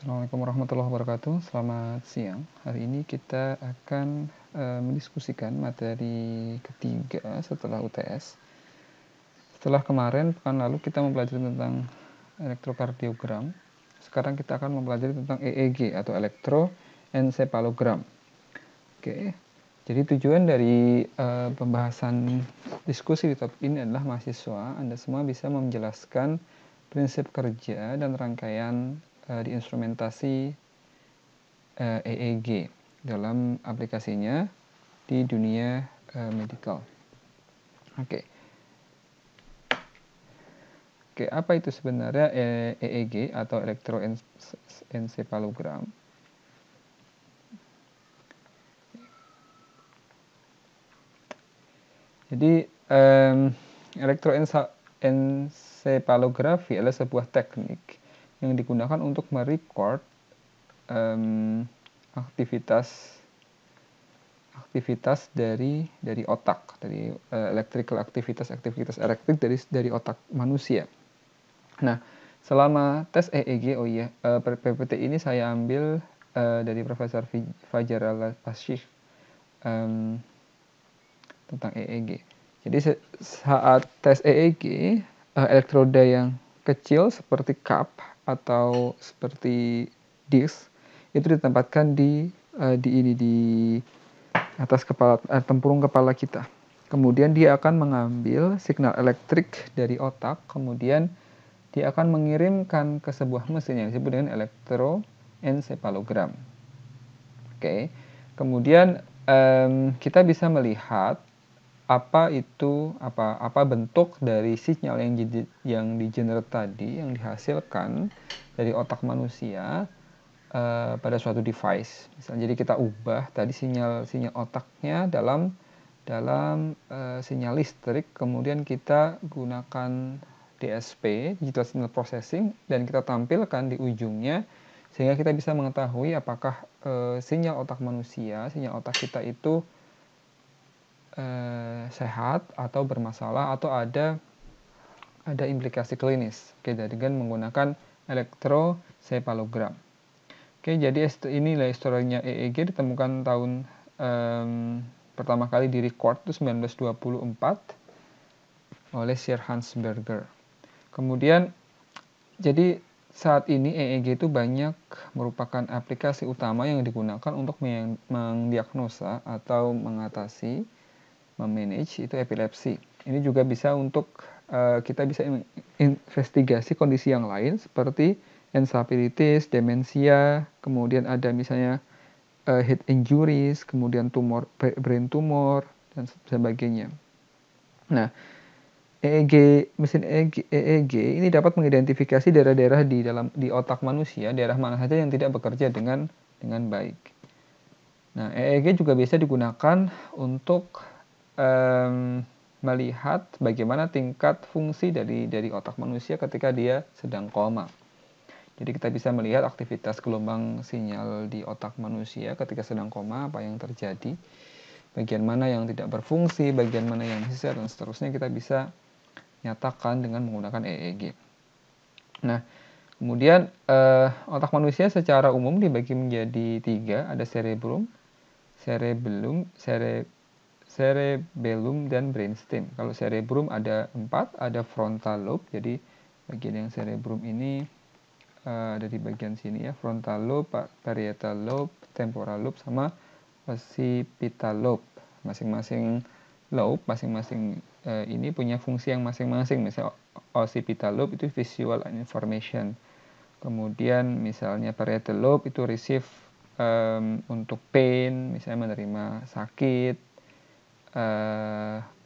Assalamualaikum warahmatullahi wabarakatuh. Selamat siang. Hari ini kita akan mendiskusikan materi ketiga setelah UTS. Setelah kemarin, pekan lalu kita mempelajari tentang elektrokardiogram. Sekarang kita akan mempelajari tentang EEG atau elektroencephalogram. Oke. Jadi tujuan dari pembahasan diskusi di topik ini adalah mahasiswa Anda semua bisa menjelaskan prinsip kerja dan rangkaian di instrumentasi EEG dalam aplikasinya di dunia medical. Oke, apa itu sebenarnya EEG atau elektroencephalogram? Jadi elektroencephalografi adalah sebuah teknik yang digunakan untuk merecord aktivitas dari otak, dari aktivitas elektrik dari otak manusia. Nah, selama tes EEG, PPT ini saya ambil dari Profesor Fajar Al-Ashikh tentang EEG. Jadi saat tes EEG, elektroda yang kecil seperti cup atau seperti disk itu ditempatkan di atas kepala, tempurung kepala kita. Kemudian dia akan mengambil signal elektrik dari otak, kemudian dia akan mengirimkan ke sebuah mesin yang disebut dengan elektroencephalogram. Oke. Kemudian kita bisa melihat apa bentuk dari sinyal yang di-generate tadi, yang dihasilkan dari otak manusia pada suatu device. Misalnya, jadi kita ubah tadi sinyal otaknya dalam sinyal listrik, kemudian kita gunakan DSP, Digital Signal Processing, dan kita tampilkan di ujungnya sehingga kita bisa mengetahui apakah sinyal otak manusia, sinyal otak kita itu sehat atau bermasalah atau ada implikasi klinis. Oke, dengan menggunakan elektroencephalogram. Oke, jadi inilah historinya EEG, ditemukan tahun pertama kali di record itu 1924 oleh Sir Hans Berger. Kemudian jadi saat ini EEG itu banyak merupakan aplikasi utama yang digunakan untuk mendiagnosa atau mengatasi, memanage itu epilepsi. Ini juga bisa untuk kita bisa investigasi kondisi yang lain seperti encephalitis, demensia, kemudian ada misalnya head injuries, kemudian brain tumor dan sebagainya. Nah, mesin EEG ini dapat mengidentifikasi daerah-daerah di otak manusia, daerah mana saja yang tidak bekerja dengan baik. Nah, EEG juga bisa digunakan untuk melihat bagaimana tingkat fungsi dari otak manusia ketika dia sedang koma. Jadi kita bisa melihat aktivitas gelombang sinyal di otak manusia ketika sedang koma, apa yang terjadi, bagian mana yang tidak berfungsi, bagian mana yang bisa, dan seterusnya kita bisa nyatakan dengan menggunakan EEG. Nah, kemudian otak manusia secara umum dibagi menjadi 3, ada cerebellum dan brainstem. Kalau cerebellum ada 4, ada frontal lobe. Jadi bagian yang cerebellum ini ada di bagian sini ya, frontal lobe, parietal lobe, temporal lobe, sama occipital lobe. Masing-masing lobe, ini punya fungsi yang masing-masing. Misalnya occipital lobe itu visual and information. Kemudian misalnya parietal lobe itu receive untuk pain, misalnya menerima sakit,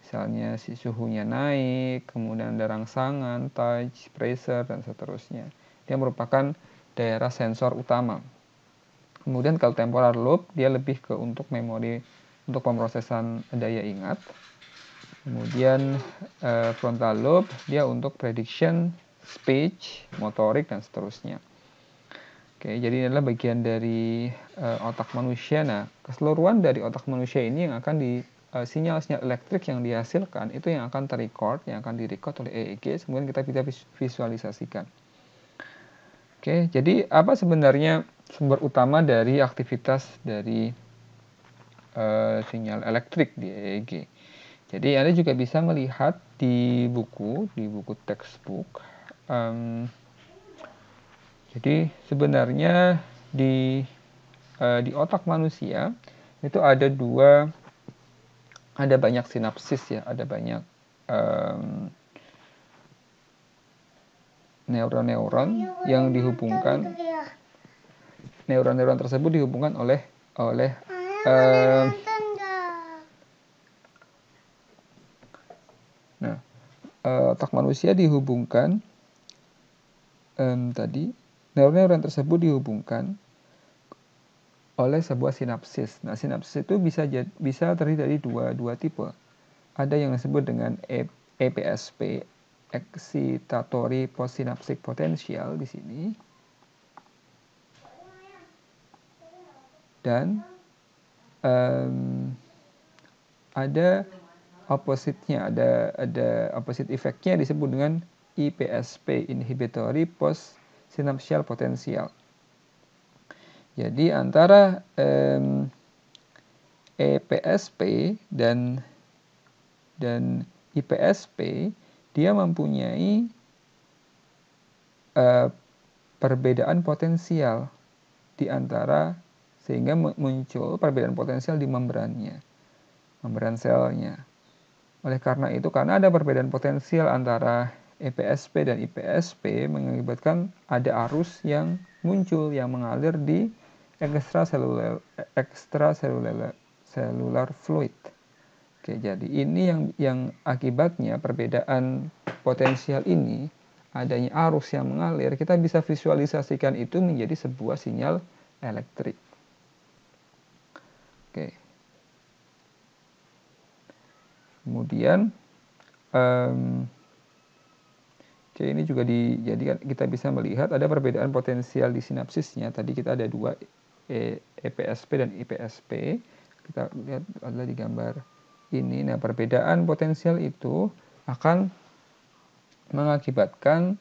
misalnya si suhunya naik, kemudian ada rangsangan, touch, pressure, dan seterusnya. Dia merupakan daerah sensor utama. Kemudian kalau temporal lobe, dia lebih ke untuk memori, untuk pemrosesan daya ingat. Kemudian frontal lobe, dia untuk prediction, speech, motorik, dan seterusnya. Oke, jadi ini adalah bagian dari otak manusia. Nah, keseluruhan dari otak manusia ini yang akan sinyal-sinyal elektrik yang dihasilkan itu yang akan direkod oleh EEG, kemudian kita bisa visualisasikan. Oke, jadi apa sebenarnya sumber utama dari aktivitas dari sinyal elektrik di EEG? Jadi Anda juga bisa melihat di buku textbook. Jadi sebenarnya di otak manusia itu ada banyak sinapsis ya, ada banyak neuron-neuron yang dihubungkan. Neuron-neuron tersebut dihubungkan oleh otak manusia dihubungkan tadi neuron-neuron tersebut dihubungkan oleh sebuah sinapsis. Nah, sinapsis itu bisa terdiri dari dua tipe. Ada yang disebut dengan EPSP, excitatory postsynaptic potential di sini. Dan ada opposite-nya, ada opposite effect-nya disebut dengan IPSP, inhibitory postsynaptial potential. Jadi antara EPSP dan IPSP dia mempunyai perbedaan potensial di antara, sehingga muncul perbedaan potensial di membran selnya. Oleh karena itu, karena ada perbedaan potensial antara EPSP dan IPSP, mengakibatkan ada arus yang muncul yang mengalir di extracellular fluid. Oke, jadi ini yang akibatnya perbedaan potensial ini, adanya arus yang mengalir, kita bisa visualisasikan itu menjadi sebuah sinyal elektrik. Oke. Kemudian ini juga dijadikan, kita bisa melihat ada perbedaan potensial di sinapsisnya. Tadi kita ada dua, EPSP dan IPSP. Kita lihat adalah di gambar ini. Nah, perbedaan potensial itu akan mengakibatkan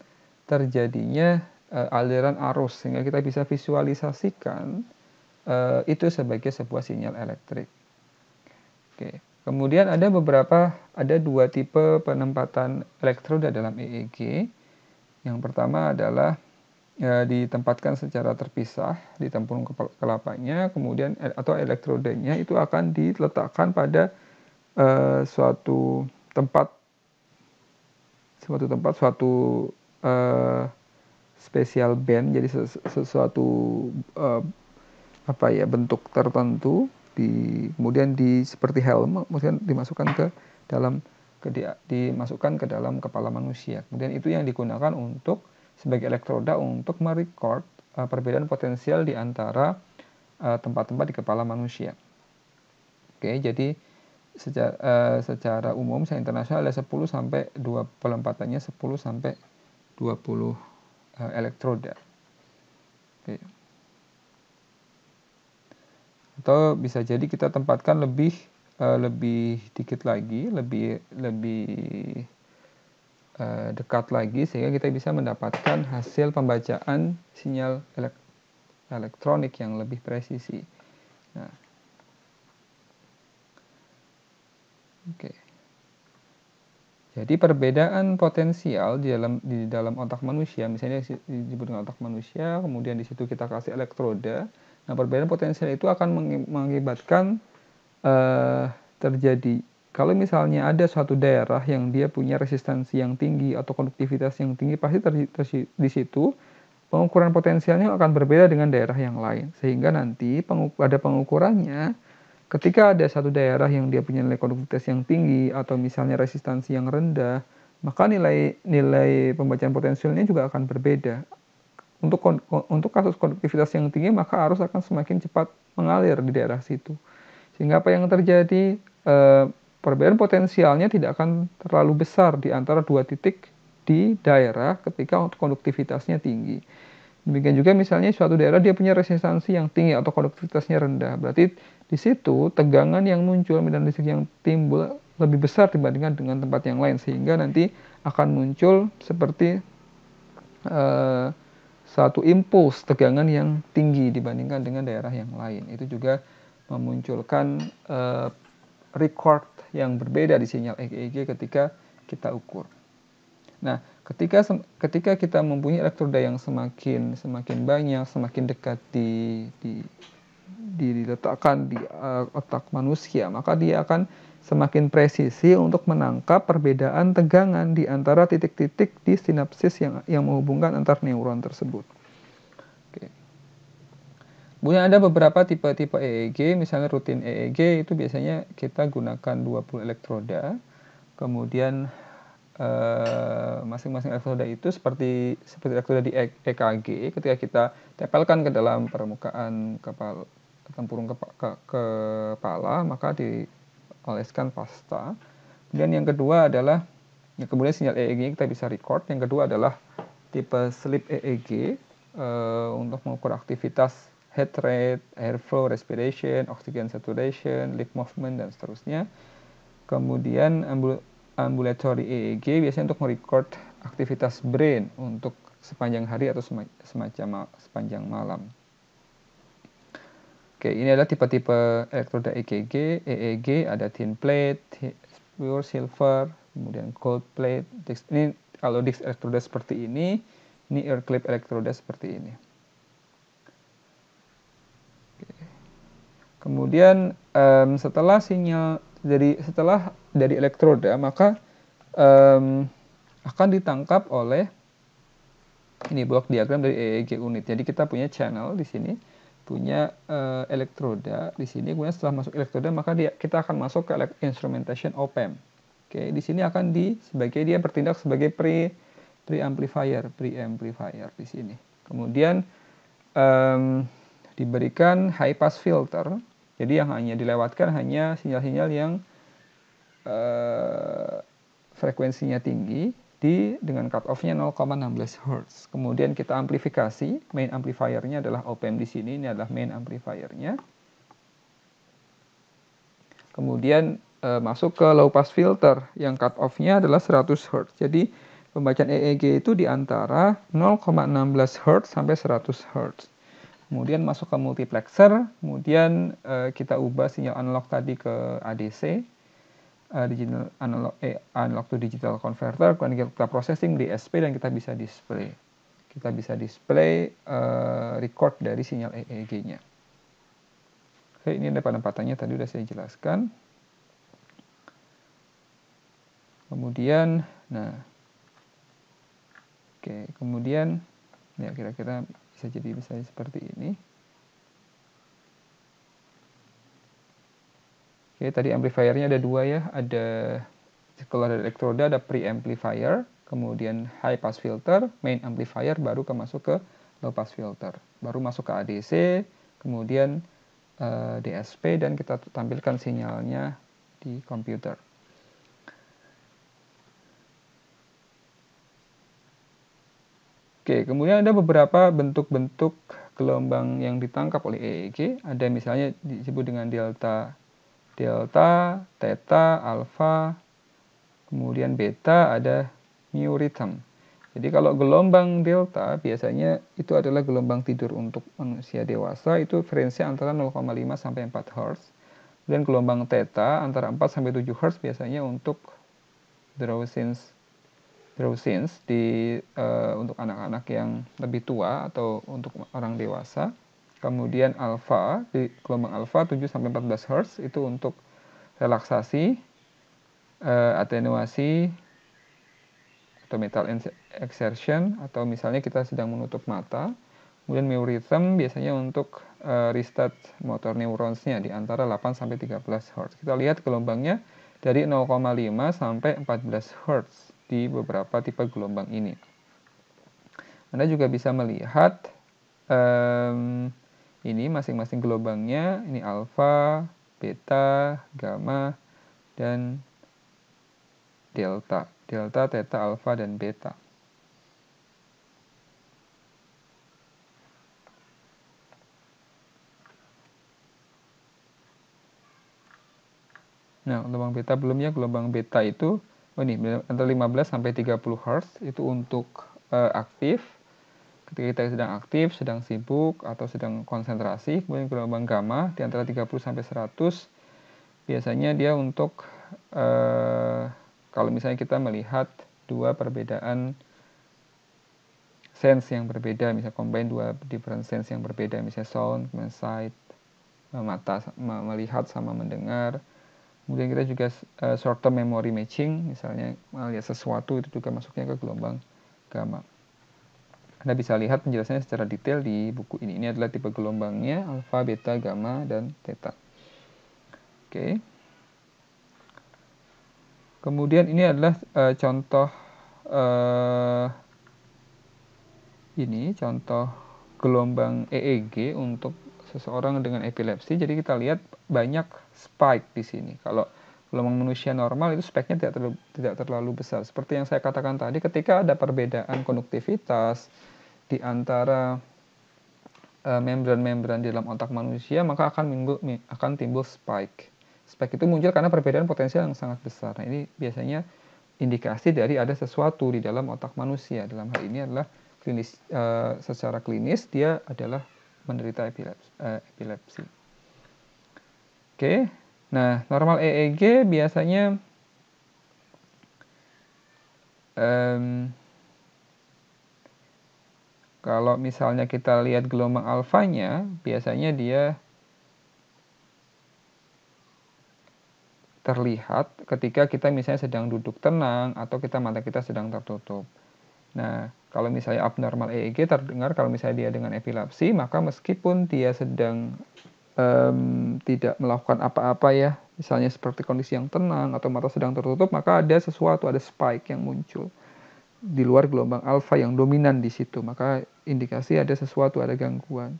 terjadinya aliran arus, sehingga kita bisa visualisasikan itu sebagai sebuah sinyal elektrik. Oke. Kemudian ada dua tipe penempatan elektroda dalam EEG. Yang pertama adalah ditempatkan secara terpisah di tempurung kelapanya, kemudian atau elektrodanya itu akan diletakkan pada suatu tempat spesial band, jadi sesuatu bentuk tertentu, kemudian seperti helm, kemudian dimasukkan ke dalam kepala manusia. Kemudian itu yang digunakan sebagai elektroda untuk merecord perbedaan potensial di antara tempat-tempat di kepala manusia. Oke, jadi secara umum secara internasional ada 10 sampai 20 penempatannya 10 sampai 20 elektroda. Oke. Atau bisa jadi kita tempatkan lebih dikit lagi, lebih dekat lagi, sehingga kita bisa mendapatkan hasil pembacaan sinyal elektronik yang lebih presisi. Nah, oke. Jadi perbedaan potensial di dalam otak manusia, misalnya disebut dengan otak manusia, kemudian di situ kita kasih elektroda. Nah, perbedaan potensial itu akan mengakibatkan terjadi, kalau misalnya ada suatu daerah yang dia punya resistansi yang tinggi atau konduktivitas yang tinggi, pasti di situ pengukuran potensialnya akan berbeda dengan daerah yang lain, sehingga nanti ada pengukurannya. Ketika ada satu daerah yang dia punya nilai konduktivitas yang tinggi atau misalnya resistansi yang rendah, maka nilai pembacaan potensialnya juga akan berbeda. Untuk kasus konduktivitas yang tinggi, maka arus akan semakin cepat mengalir di daerah situ. Sehingga apa yang terjadi, perbedaan potensialnya tidak akan terlalu besar di antara dua titik di daerah ketika konduktivitasnya tinggi. Demikian juga misalnya suatu daerah dia punya resistansi yang tinggi atau konduktivitasnya rendah. Berarti di situ tegangan yang muncul, medan listrik yang timbul lebih besar dibandingkan dengan tempat yang lain, sehingga nanti akan muncul seperti satu impuls tegangan yang tinggi dibandingkan dengan daerah yang lain. Itu juga memunculkan record yang berbeda di sinyal EEG ketika kita ukur. Nah, ketika kita mempunyai elektroda yang semakin banyak, semakin dekat diletakkan di otak manusia, maka dia akan semakin presisi untuk menangkap perbedaan tegangan di antara titik-titik di sinapsis yang menghubungkan antar neuron tersebut. Oke. Kemudian ada beberapa tipe-tipe EEG, misalnya rutin EEG itu biasanya kita gunakan 20 elektroda. Kemudian masing-masing elektroda itu seperti elektroda di EKG, ketika kita tempelkan ke dalam permukaan tempurung kepala, maka dioleskan pasta. Kemudian yang kedua adalah, kemudian sinyal EEG kita bisa record. Yang kedua adalah tipe sleep EEG untuk mengukur aktivitas heart rate, airflow, respiration, oxygen saturation, lip movement, dan seterusnya. Kemudian ambulatory EEG biasanya untuk merecord aktivitas brain untuk sepanjang hari atau semacam sepanjang malam. Oke, ini adalah tipe-tipe elektroda EEG, ada thin plate, pure silver, kemudian gold plate. Ini kalau disc elektroda seperti ini ear clip elektroda seperti ini. Oke. Kemudian setelah dari elektroda, maka akan ditangkap oleh ini blok diagram dari EEG unit. Jadi kita punya channel di sini, punya elektroda di sini. Kemudian setelah masuk elektroda, maka kita akan masuk ke instrumentation op-amp. Oke, di sini akan dia bertindak sebagai preamplifier di sini. Kemudian diberikan high pass filter. Jadi yang hanya dilewatkan hanya sinyal-sinyal yang frekuensinya tinggi dengan cut off-nya 0,16 Hz. Kemudian kita amplifikasi, main amplifiernya adalah op-amp di sini, ini adalah main amplifiernya. Kemudian masuk ke low pass filter yang cut off-nya adalah 100 Hz. Jadi pembacaan EEG itu di antara 0,16 Hz sampai 100 Hz. Kemudian masuk ke multiplexer, kemudian kita ubah sinyal analog tadi ke ADC, analog to digital converter, kemudian kita processing di DSP, dan kita bisa display. Record dari sinyal EEG-nya. Oke, ini ada penempatannya tadi sudah saya jelaskan. Kemudian, kemudian ya kira-kira bisa jadi misalnya seperti ini. Oke, tadi amplifiernya ada dua ya, kalau ada elektroda ada preamplifier, kemudian high pass filter, main amplifier, baru masuk ke low pass filter, baru masuk ke ADC, kemudian DSP, dan kita tampilkan sinyalnya di komputer. Oke, kemudian ada beberapa bentuk-bentuk gelombang yang ditangkap oleh EEG. Ada misalnya disebut dengan delta, theta, alpha, kemudian beta, ada mu rhythm. Jadi kalau gelombang delta biasanya itu adalah gelombang tidur untuk manusia dewasa, itu frekuensinya antara 0,5 sampai 4 Hz. Dan gelombang theta antara 4 sampai 7 Hz biasanya untuk drowsiness untuk anak-anak yang lebih tua atau untuk orang dewasa. Kemudian alpha, di gelombang alpha 7 sampai 14 Hz itu untuk relaksasi, atenuasi, atau mental exertion, atau misalnya kita sedang menutup mata. Kemudian mu rhythm biasanya untuk restart motor neuronsnya di antara 8 sampai 13 Hz. Kita lihat gelombangnya dari 0,5 sampai 14 Hz di beberapa tipe gelombang ini. Anda juga bisa melihat ini masing-masing gelombangnya, ini alfa, beta, gamma, dan delta, theta, alfa, dan beta. Nah, gelombang beta belum ya, gelombang beta itu ini antara 15 sampai 30 Hz itu untuk aktif. Ketika kita sedang aktif, sedang sibuk, atau sedang konsentrasi. Kemudian gelombang gamma di antara 30 sampai 100 biasanya dia untuk kalau misalnya kita melihat dua perbedaan sense yang berbeda, misalnya combine dua different sense yang berbeda, misalnya sound, sight, mata melihat sama mendengar. Kemudian kita juga short term memory matching, misalnya melihat sesuatu itu juga masuknya ke gelombang gamma. Anda bisa lihat penjelasannya secara detail di buku ini. Ini adalah tipe gelombangnya, alpha, beta, gamma, dan theta. Oke. Kemudian ini adalah contoh gelombang EEG untuk seseorang dengan epilepsi. Jadi kita lihat banyak spike di sini. Kalau gelombang manusia normal itu spike-nya tidak terlalu besar. Seperti yang saya katakan tadi, ketika ada perbedaan konduktivitas di antara membran-membran di dalam otak manusia, maka akan timbul spike. Spike itu muncul karena perbedaan potensial yang sangat besar. Nah, ini biasanya indikasi dari ada sesuatu di dalam otak manusia. Dalam hal ini adalah klinis, secara klinis dia adalah menderita epilepsi. Oke, nah normal EEG biasanya kalau misalnya kita lihat gelombang alfanya, biasanya dia terlihat ketika kita misalnya sedang duduk tenang atau mata kita sedang tertutup. Nah, kalau misalnya abnormal EEG terdengar kalau misalnya dia dengan epilepsi, maka meskipun dia sedang tidak melakukan apa-apa ya, misalnya seperti kondisi yang tenang atau mata sedang tertutup, maka ada sesuatu, ada spike yang muncul di luar gelombang alfa yang dominan di situ, maka indikasi ada sesuatu, ada gangguan.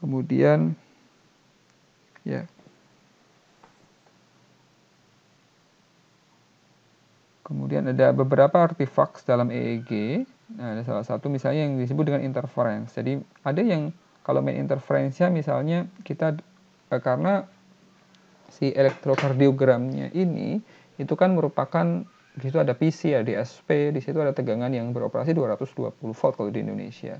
Kemudian ya, kemudian ada beberapa artefak dalam EEG. Nah, ada salah satu misalnya yang disebut dengan interference. Jadi ada yang kalau main interferensinya misalnya kita karena si elektrokardiogramnya ini itu kan merupakan di situ ada PC, ada DSP, di situ ada tegangan yang beroperasi 220 volt kalau di Indonesia.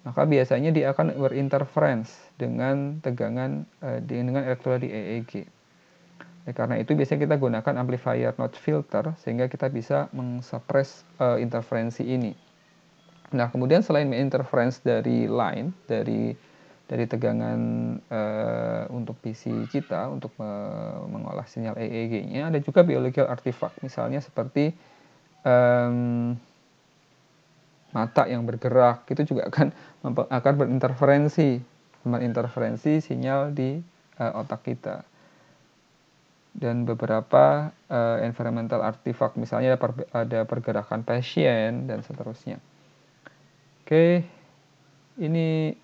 Maka biasanya dia akan berinterference dengan tegangan dengan elektroda di EEG. Karena itu biasanya kita gunakan amplifier notch filter sehingga kita bisa mengsuppress interferensi ini. Nah, kemudian selain interference dari line, dari tegangan untuk PC kita untuk mengolah sinyal EEG-nya, ada juga biological artifact, misalnya seperti mata yang bergerak, itu juga akan berinterferensi sinyal di otak kita. Dan beberapa environmental artifact, misalnya ada pergerakan pasien dan seterusnya. Oke, ini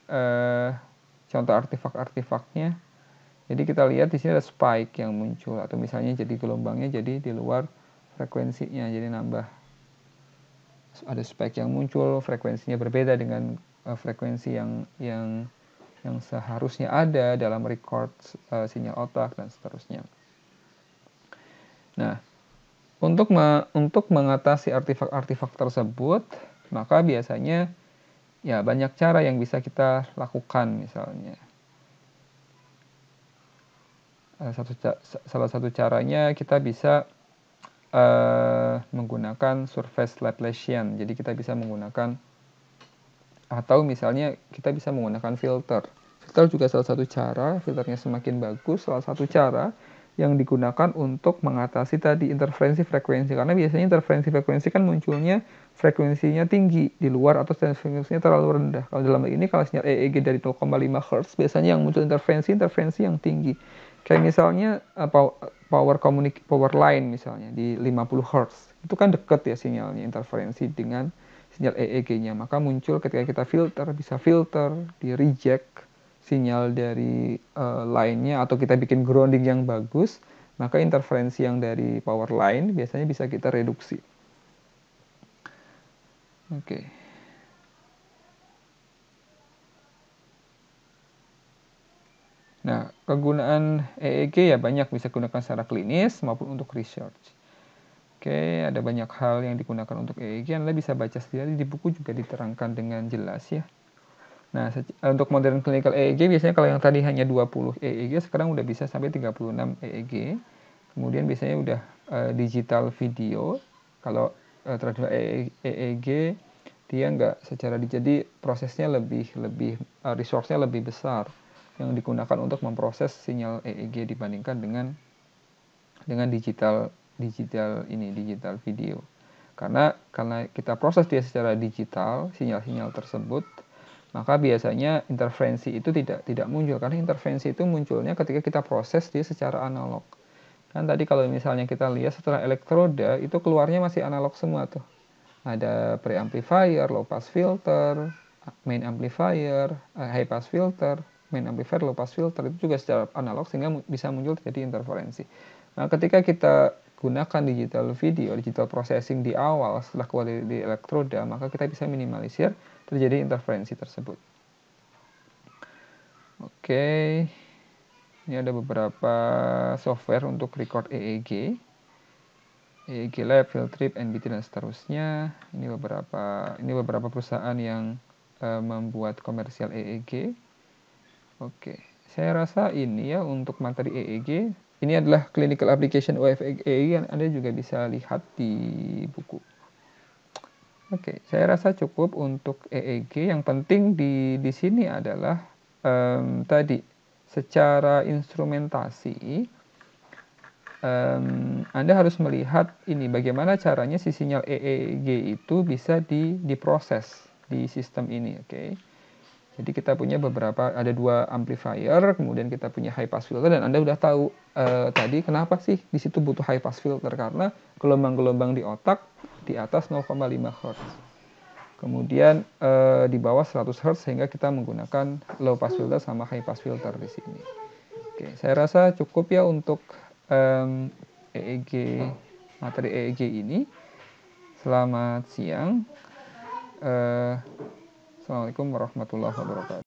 contoh artefak-artefaknya. Jadi kita lihat di sini ada spike yang muncul, atau misalnya jadi gelombangnya jadi di luar frekuensinya, jadi nambah ada spike yang muncul, frekuensinya berbeda dengan frekuensi yang seharusnya ada dalam record sinyal otak dan seterusnya. Nah, untuk mengatasi artefak-artefak tersebut, maka biasanya ya banyak cara yang bisa kita lakukan. Misalnya salah satu caranya kita bisa menggunakan surface Laplacian. Jadi kita bisa menggunakan, atau misalnya kita bisa menggunakan filter. Filter juga salah satu cara, filternya semakin bagus, salah satu cara yang digunakan untuk mengatasi tadi interferensi frekuensi. Karena biasanya interferensi frekuensi kan munculnya frekuensinya tinggi di luar atau frekuensinya terlalu rendah. Kalau dalam ini kalau sinyal EEG dari 0,5 Hz, biasanya yang muncul interferensi yang tinggi. Kayak misalnya power line misalnya di 50 Hz. Itu kan dekat ya sinyalnya, interferensi dengan sinyal EEG-nya. Maka muncul ketika kita bisa filter, di reject sinyal dari line-nya, atau kita bikin grounding yang bagus, maka interferensi yang dari power line biasanya bisa kita reduksi. Oke. Nah, kegunaan EEG ya banyak, bisa digunakan secara klinis maupun untuk research. Oke, ada banyak hal yang digunakan untuk EEG. Anda bisa baca sendiri di buku juga diterangkan dengan jelas ya. Nah, untuk modern clinical EEG biasanya kalau yang tadi hanya 20 EEG, sekarang udah bisa sampai 36 EEG. Kemudian biasanya udah digital video. Kalau terhadap EEG dia nggak secara jadi prosesnya lebih resource-nya lebih besar yang digunakan untuk memproses sinyal EEG dibandingkan dengan digital video. Karena kita proses dia secara digital sinyal-sinyal tersebut, maka biasanya interferensi itu tidak muncul, karena interferensi itu munculnya ketika kita proses dia secara analog. Kan tadi kalau misalnya kita lihat setelah elektroda itu keluarnya masih analog semua tuh. Ada preamplifier, low pass filter, main amplifier, high pass filter, main amplifier, low pass filter, itu juga secara analog sehingga bisa muncul terjadi interferensi. Nah, ketika kita gunakan digital video, digital processing di awal setelah keluar di elektroda, maka kita bisa minimalisir terjadi interferensi tersebut. Oke, ini ada beberapa software untuk record EEG. EEG Lab, Filtrip, NBT dan seterusnya. Ini beberapa perusahaan yang membuat komersial EEG. Oke, saya rasa ini ya untuk materi EEG. Ini adalah clinical application of EEG yang Anda juga bisa lihat di buku. Oke, saya rasa cukup untuk EEG. Yang penting di sini adalah tadi secara instrumentasi. Anda harus melihat ini bagaimana caranya si sinyal EEG itu bisa diproses di sistem ini, oke. Jadi kita punya ada 2 amplifier, kemudian kita punya high pass filter, dan Anda udah tahu tadi kenapa sih di situ butuh high pass filter, karena gelombang-gelombang di otak di atas 0,5 Hz. Kemudian di bawah 100 Hz sehingga kita menggunakan low pass filter sama high pass filter di sini. Oke, saya rasa cukup ya untuk EEG, materi EEG ini. Selamat siang. Assalamualaikum warahmatullahi wabarakatuh.